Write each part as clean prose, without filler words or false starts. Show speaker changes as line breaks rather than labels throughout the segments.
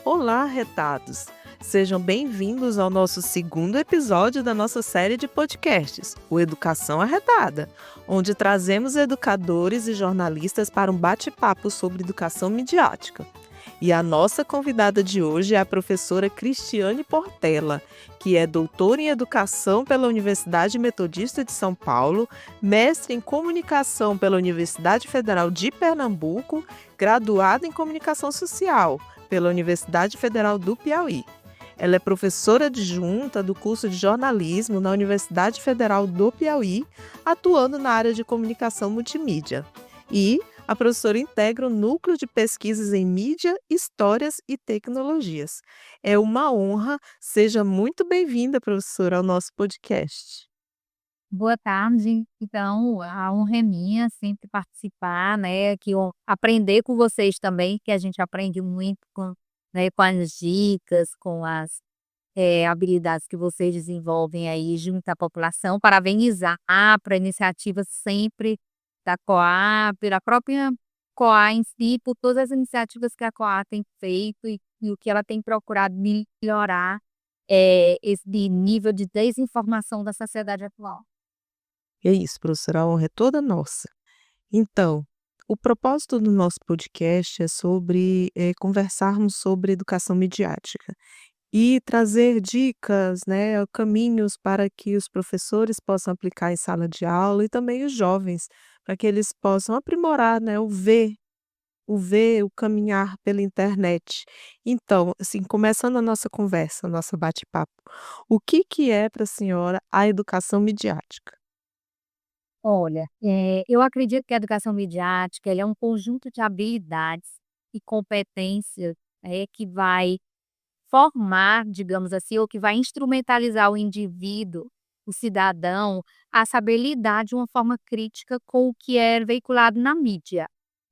Olá, retados! Sejam bem-vindos ao nosso segundo episódio da nossa série de podcasts, o Educação Arretada, onde trazemos educadores e jornalistas para um bate-papo sobre educação midiática. E a nossa convidada de hoje é a professora Cristiane Portela, que é doutora em Educação pela Universidade Metodista de São Paulo, mestre em Comunicação pela Universidade Federal de Pernambuco, graduada em Comunicação Social pela Universidade Federal do Piauí. Ela é professora adjunta do curso de jornalismo na Universidade Federal do Piauí, atuando na área de comunicação multimídia. E a professora integra o Núcleo de Pesquisas em Mídia, Histórias e Tecnologias. É uma honra. Seja muito bem-vinda, professora, ao nosso podcast.
Boa tarde. Então, a honra é minha sempre participar, né, aprender com vocês também, que a gente aprende muito com as dicas, com as, habilidades que vocês desenvolvem aí junto à população. Parabenizar para a iniciativa sempre da COAB, da própria COA em si, por todas as iniciativas que a COA tem feito e o que ela tem procurado melhorar, esse nível de desinformação da sociedade atual.
É isso, professora, a honra é toda nossa. Então, o propósito do nosso podcast é sobre conversarmos sobre educação midiática e trazer dicas, né, caminhos para que os professores possam aplicar em sala de aula e também os jovens, para que eles possam aprimorar, né, o caminhar pela internet. Então, assim, começando a nossa conversa, nosso bate-papo, o que que é para a senhora a educação midiática?
Olha, eu acredito que a educação midiática, ela é um conjunto de habilidades e competências, que vai formar, digamos assim, ou que vai instrumentalizar o indivíduo, o cidadão, a saber lidar de uma forma crítica com o que é veiculado na mídia.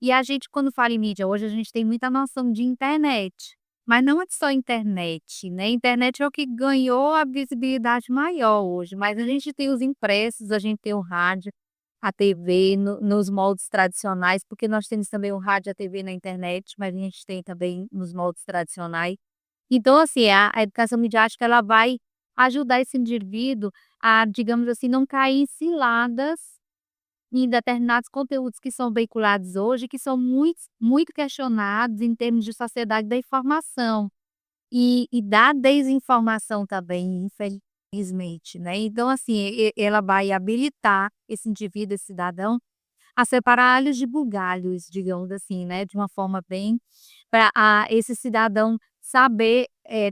E a gente, quando fala em mídia hoje, a gente tem muita noção de internet, mas não é só internet, né? Internet é o que ganhou a visibilidade maior hoje, mas a gente tem os impressos, a gente tem o rádio, a TV nos moldes tradicionais, porque nós temos também o rádio e a TV na internet, mas a gente tem também nos moldes tradicionais. Então, assim, a educação midiática, ela vai ajudar esse indivíduo a, digamos assim, não cair em ciladas em determinados conteúdos que são veiculados hoje, que são muito questionados em termos de sociedade da informação e da desinformação também, infelizmente, né. Então, assim, ela vai habilitar esse indivíduo, esse cidadão, a separar alhos de bugalhos, digamos assim, né, de uma forma bem para esse cidadão saber,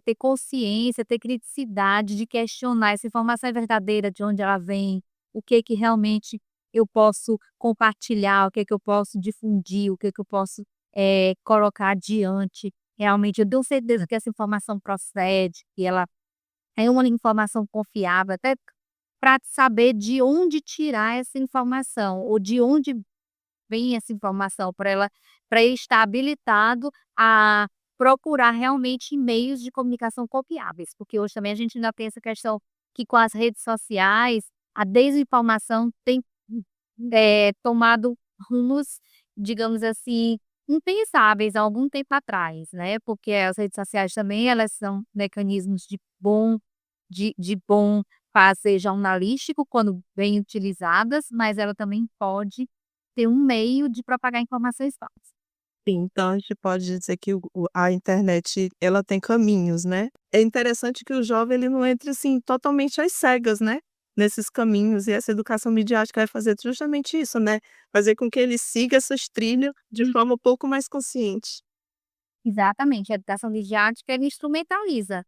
ter consciência, ter criticidade de questionar essa informação é verdadeira, de onde ela vem, o que que realmente eu posso compartilhar, o que que eu posso difundir, o que que eu posso, colocar adiante. Realmente eu tenho certeza que essa informação procede, que ela é uma informação confiável, até para saber de onde tirar essa informação, ou de onde vem essa informação, para ele estar habilitado a procurar realmente meios de comunicação confiáveis, porque hoje também a gente ainda tem essa questão que com as redes sociais, a desinformação tem, tomado rumos, digamos assim, impensáveis há algum tempo atrás, né, porque as redes sociais também elas são mecanismos de bom fazer jornalístico quando bem utilizadas, mas ela também pode ter um meio de propagar informações falsas.
Sim, então a gente pode dizer que a internet, ela tem caminhos, né. É interessante que o jovem ele não entre, assim, totalmente às cegas, né, nesses caminhos, e essa educação midiática vai fazer justamente isso, né, fazer com que ele siga essas trilhas de forma um pouco mais consciente.
Exatamente, a educação midiática ela instrumentaliza,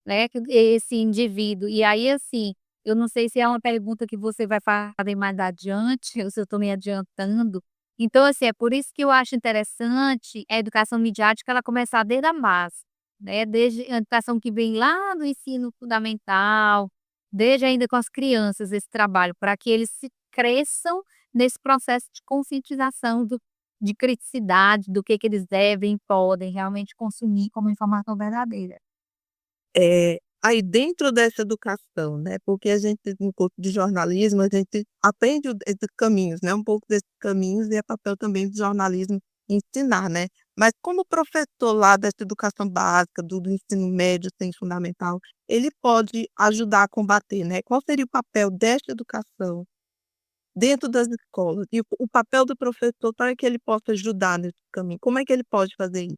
né, que esse indivíduo. E aí, assim, eu não sei se é uma pergunta que você vai fazer mais adiante ou se eu estou me adiantando. Então, assim, é por isso que eu acho interessante a educação midiática ela começar desde a base, né, desde a educação que vem lá do ensino fundamental, desde ainda com as crianças esse trabalho, para que eles se cresçam nesse processo de conscientização de criticidade, do que eles devem e podem realmente consumir como informação verdadeira.
Aí dentro dessa educação, né, porque a gente no curso de jornalismo, a gente aprende esses caminhos, né, um pouco desses caminhos e é papel também do jornalismo ensinar, né. Mas como professor lá dessa educação básica, do ensino médio, ensino fundamental, ele pode ajudar a combater, né? Qual seria o papel desta educação dentro das escolas? E o papel do professor para que ele possa ajudar nesse caminho, como é que ele pode fazer isso?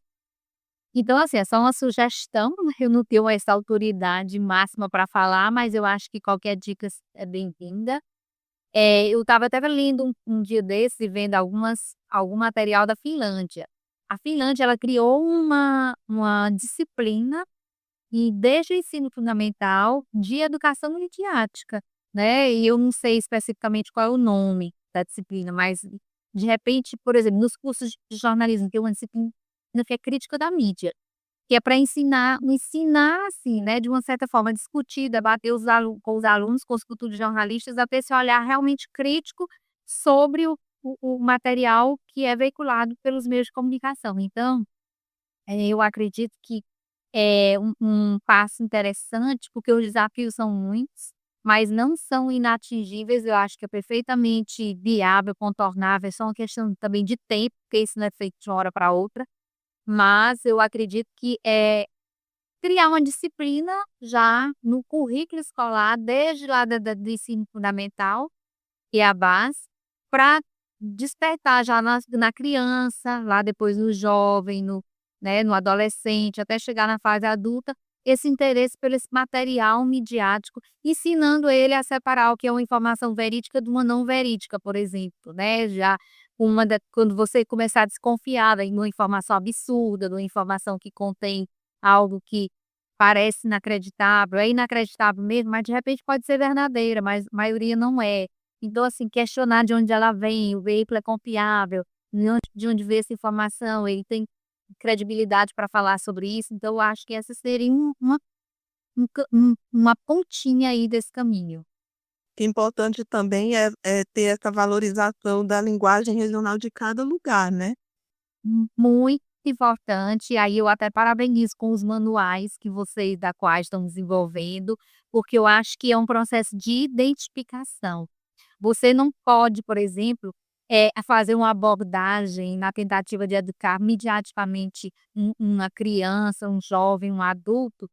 Então, assim, é só uma sugestão, né, eu não tenho essa autoridade máxima para falar, mas eu acho que qualquer dica é bem-vinda. Eu estava até lendo um dia desses e vendo algum material da Finlândia. A Finlândia, ela criou uma disciplina, e desde o ensino fundamental, de educação midiática, né, e eu não sei especificamente qual é o nome da disciplina, mas de repente, por exemplo, nos cursos de jornalismo tem uma disciplina que é crítica da mídia, que é para ensinar, assim, né, de uma certa forma, discutir, debater com os alunos, com os futuros jornalistas, a ter esse olhar realmente crítico sobre o material que é veiculado pelos meios de comunicação. Então, eu acredito que é um passo interessante, porque os desafios são muitos, mas não são inatingíveis, eu acho que é perfeitamente viável, contornável, é só uma questão também de tempo, porque isso não é feito de uma hora para outra, mas eu acredito que criar uma disciplina já no currículo escolar, desde lá do ensino fundamental, que é a base, para despertar já na criança, lá depois no jovem, né, no adolescente, até chegar na fase adulta, esse interesse pelo esse material midiático, ensinando ele a separar o que é uma informação verídica de uma não verídica, por exemplo, né, já quando você começar a desconfiar de uma informação absurda, de uma informação que contém algo que parece inacreditável, é inacreditável mesmo, mas de repente pode ser verdadeira, mas a maioria não é. Então, assim, questionar de onde ela vem, o veículo é confiável, de onde veio essa informação, ele tem credibilidade para falar sobre isso, então eu acho que essa seria uma pontinha aí desse caminho.
Que importante também é ter essa valorização da linguagem regional de cada lugar, né?
Muito importante, aí eu até parabenizo com os manuais que vocês da quais estão desenvolvendo, porque eu acho que é um processo de identificação. Você não pode, por exemplo, fazer uma abordagem na tentativa de educar midiaticamente uma criança, um jovem, um adulto,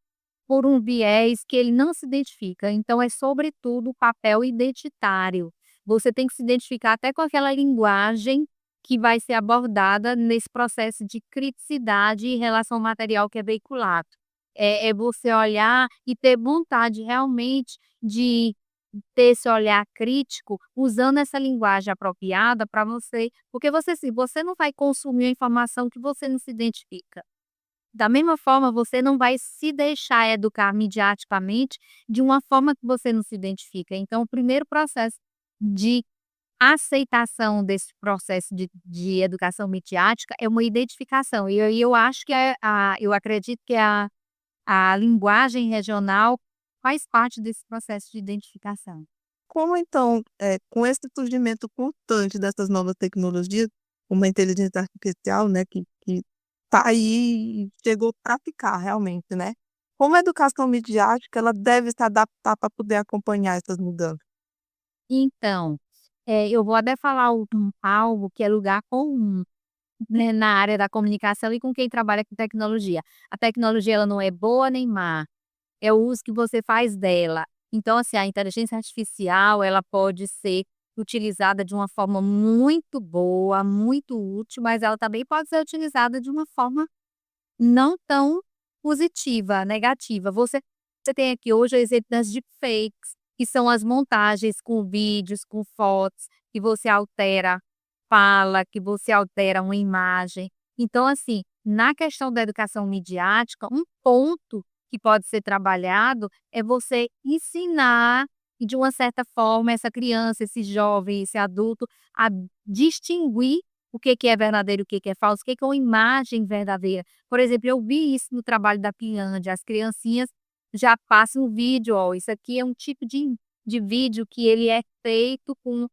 por um viés que ele não se identifica. Então é sobretudo o papel identitário. Você tem que se identificar até com aquela linguagem que vai ser abordada nesse processo de criticidade em relação ao material que é veiculado. É você olhar e ter vontade realmente de ter esse olhar crítico, usando essa linguagem apropriada para você, porque você não vai consumir a informação que você não se identifica. Da mesma forma, você não vai se deixar educar midiaticamente de uma forma que você não se identifica. Então, o primeiro processo de aceitação desse processo de educação midiática é uma identificação. E aí eu acho que eu acredito que a linguagem regional faz parte desse processo de identificação.
Como então, com esse surgimento constante dessas novas tecnologias, como a inteligência artificial, né, que tá aí e chegou para ficar realmente, né. Como a educação midiática, ela deve se adaptar para poder acompanhar essas mudanças?
Então, eu vou até falar algo que é lugar comum, né, na área da comunicação e com quem trabalha com tecnologia. A tecnologia ela não é boa nem má, é o uso que você faz dela. Então, assim, a inteligência artificial, ela pode ser utilizada de uma forma muito boa, muito útil, mas ela também pode ser utilizada de uma forma não tão positiva, negativa. Você tem aqui hoje o exemplo das deepfakes, que são as montagens com vídeos, com fotos, que você altera fala, que você altera uma imagem. Então, assim, na questão da educação midiática, um ponto que pode ser trabalhado é você ensinar, e de uma certa forma, essa criança, esse jovem, esse adulto, a distinguir o que é verdadeiro, o que é falso, o que é uma imagem verdadeira. Por exemplo, eu vi isso no trabalho da Finlândia, as criancinhas já passam o vídeo, ó, isso aqui é um tipo de vídeo que ele é feito com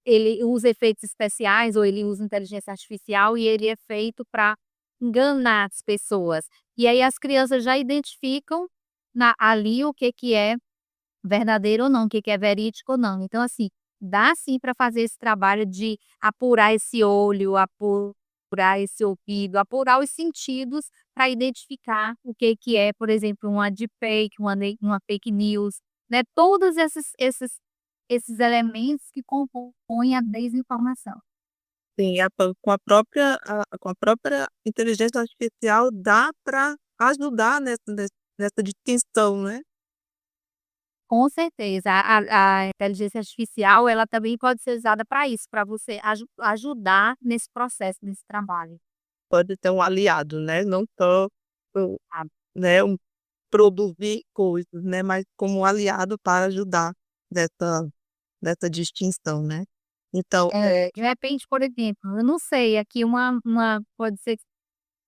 ele usa efeitos especiais ou ele usa inteligência artificial e ele é feito para enganar as pessoas. E aí as crianças já identificam ali o que é verdadeiro ou não, o que é verídico ou não. Então, assim, dá sim para fazer esse trabalho de apurar esse olho, apurar esse ouvido, apurar os sentidos para identificar o que é, por exemplo, uma deepfake, uma fake news, né, todos esses elementos que compõem a desinformação.
Sim, com a própria inteligência artificial dá para ajudar nessa distinção, né?
Com certeza, a inteligência artificial, ela também pode ser usada para isso, para você ajudar nesse processo, nesse trabalho.
Pode ter um aliado, né, não só o
Ah,
né, produzir coisas, né, mas como um aliado para ajudar nessa distinção, né. Então
de repente, por exemplo, eu não sei, aqui uma pode ser que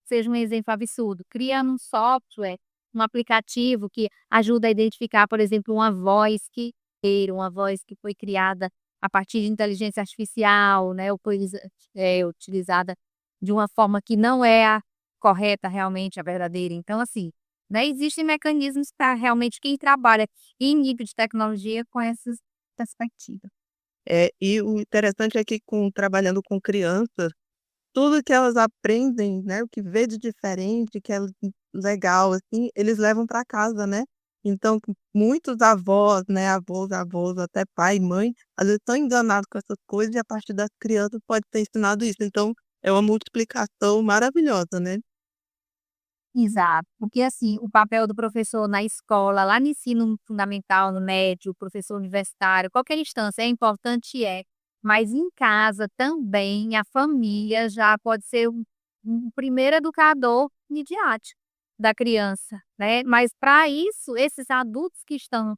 seja um exemplo absurdo, criando um software, um aplicativo que ajuda a identificar, por exemplo, uma voz que foi criada a partir de inteligência artificial, né, ou foi utilizada de uma forma que não é a correta, realmente, a verdadeira. Então, assim, né, existem mecanismos para realmente quem trabalha em nível de tecnologia com essas perspectivas.
e o interessante é que trabalhando com crianças, tudo que elas aprendem, né, o que vê de diferente, que é legal, assim, eles levam para casa, né. Então muitos avós, né, avós, até pai e mãe, às vezes estão enganados com essas coisas e a partir das crianças pode ter ensinado isso, então é uma multiplicação maravilhosa, né.
Exato, porque assim, o papel do professor na escola, lá no ensino fundamental, no médio, professor universitário, qualquer instância é importante, mas em casa também a família já pode ser um primeiro educador midiático da criança, né, mas para isso, esses adultos que estão,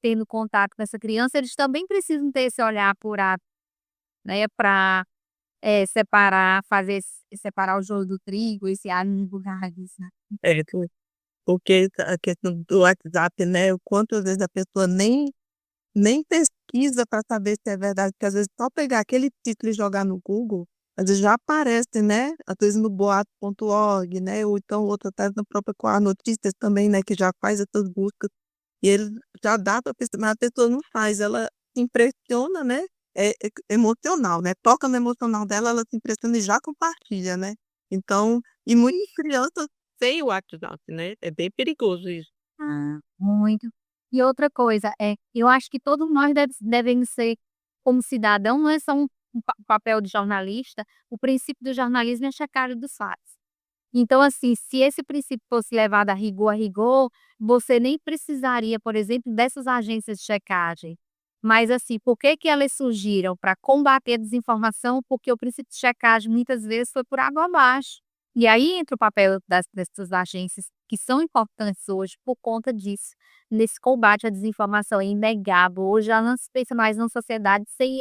tendo contato com essa criança, eles também precisam ter esse olhar apurado, né, para separar o joio do trigo, esse alho no lugares, né.
É, porque a questão do WhatsApp, né, o quanto às vezes a pessoa nem pesquisa para saber se é verdade, porque às vezes só pegar aquele título e jogar no Google, às vezes já aparece, né, às vezes no boato.org, né, ou então outro até na própria Coar Notícias também, né, que já faz essas buscas, e ele já dá para pesquisar, mas a pessoa não faz, ela se impressiona, né, é emocional, né, toca no emocional dela, ela se impressiona e já compartilha, né. Então e muitas crianças têm o WhatsApp, né, é bem perigoso isso.
Muito. E outra coisa, eu acho que todos nós devemos ser, como cidadão, não é só um papel de jornalista, o princípio do jornalismo é a checagem dos fatos. Então, assim, se esse princípio fosse levado a rigor, você nem precisaria, por exemplo, dessas agências de checagem. Mas, assim, por que que elas surgiram? Para combater a desinformação, porque o princípio de checagem muitas vezes foi por água abaixo. E aí entra o papel dessas agências, que são importantes hoje por conta disso, nesse combate à desinformação. É inegável. Hoje já não se pensa mais numa sociedade sem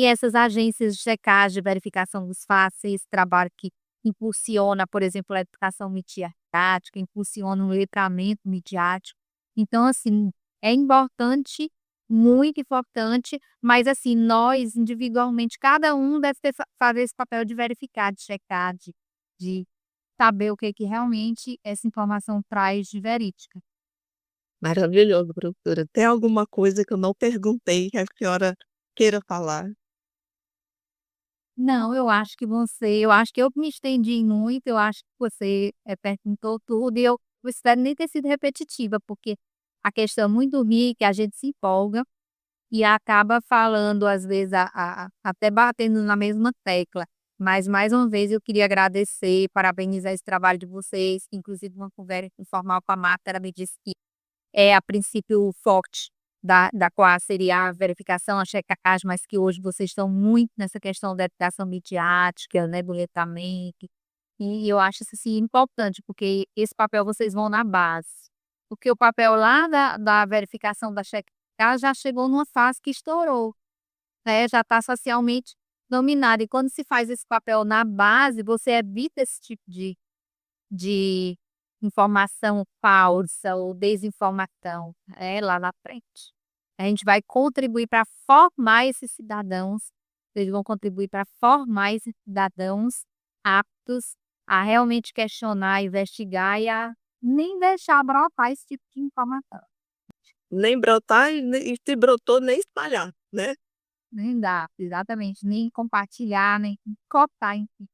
essas agências de checagem, verificação dos fatos, esse trabalho que impulsiona, por exemplo, a educação midiática, impulsiona o letramento midiático. Então, assim, é importante, muito importante, mas assim, nós individualmente, cada um deve fazer esse papel de verificar, de checar, de saber o que realmente essa informação traz de verídica.
Maravilhoso, professora. Tem alguma coisa que eu não perguntei que a senhora queira falar?
Não, eu acho que eu me estendi muito, eu acho que você, perguntou tudo e eu espero nem ter sido repetitiva, porque a questão é muito rica, a gente se empolga e acaba falando, às vezes, até batendo na mesma tecla. Mas, mais uma vez, eu queria agradecer, parabenizar esse trabalho de vocês, inclusive uma conversa informal com a Marta, ela me disse que a princípio o forte da qual seria a verificação, a checagem, mas que hoje vocês estão muito nessa questão da educação midiática, né, do letramento, e eu acho isso, assim, importante, porque esse papel vocês vão na base. Porque o papel lá da verificação da checagem já chegou numa fase que estourou, né, já está socialmente dominado, e quando se faz esse papel na base, você evita esse tipo de informação falsa ou desinformação, lá na frente. A gente vai contribuir para formar esses cidadãos, eles vão contribuir para formar esses cidadãos aptos a realmente questionar, investigar e a nem deixar brotar esse tipo de informação.
Nem brotar e se brotou, nem espalhar, né.
Nem dá, exatamente, nem compartilhar, nem copiar em si.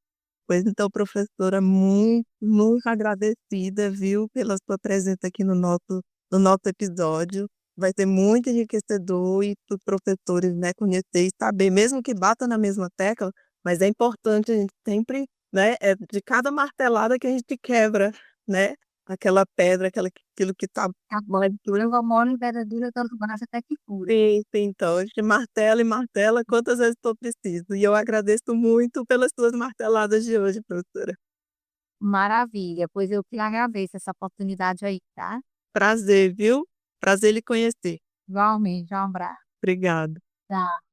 Pois então, professora, muito, muito agradecida, viu, pela sua presença aqui no nosso episódio. Vai ser muito enriquecedor e para os professores, né, conhecer e saber, mesmo que bata na mesma tecla, mas é importante a gente sempre, né, é de cada martelada que a gente quebra, né, aquela pedra, aquilo que está
A leitura é uma mole e verdadeira tanto basta até que cura.
sim, sim, então, a gente martela e martela quantas vezes for preciso. E eu agradeço muito pelas suas marteladas de hoje, professora.
Maravilha, pois eu que agradeço essa oportunidade aí, tá?
Prazer, viu? Prazer lhe conhecer.
Igualmente, um abraço.
Obrigada.
Tchau.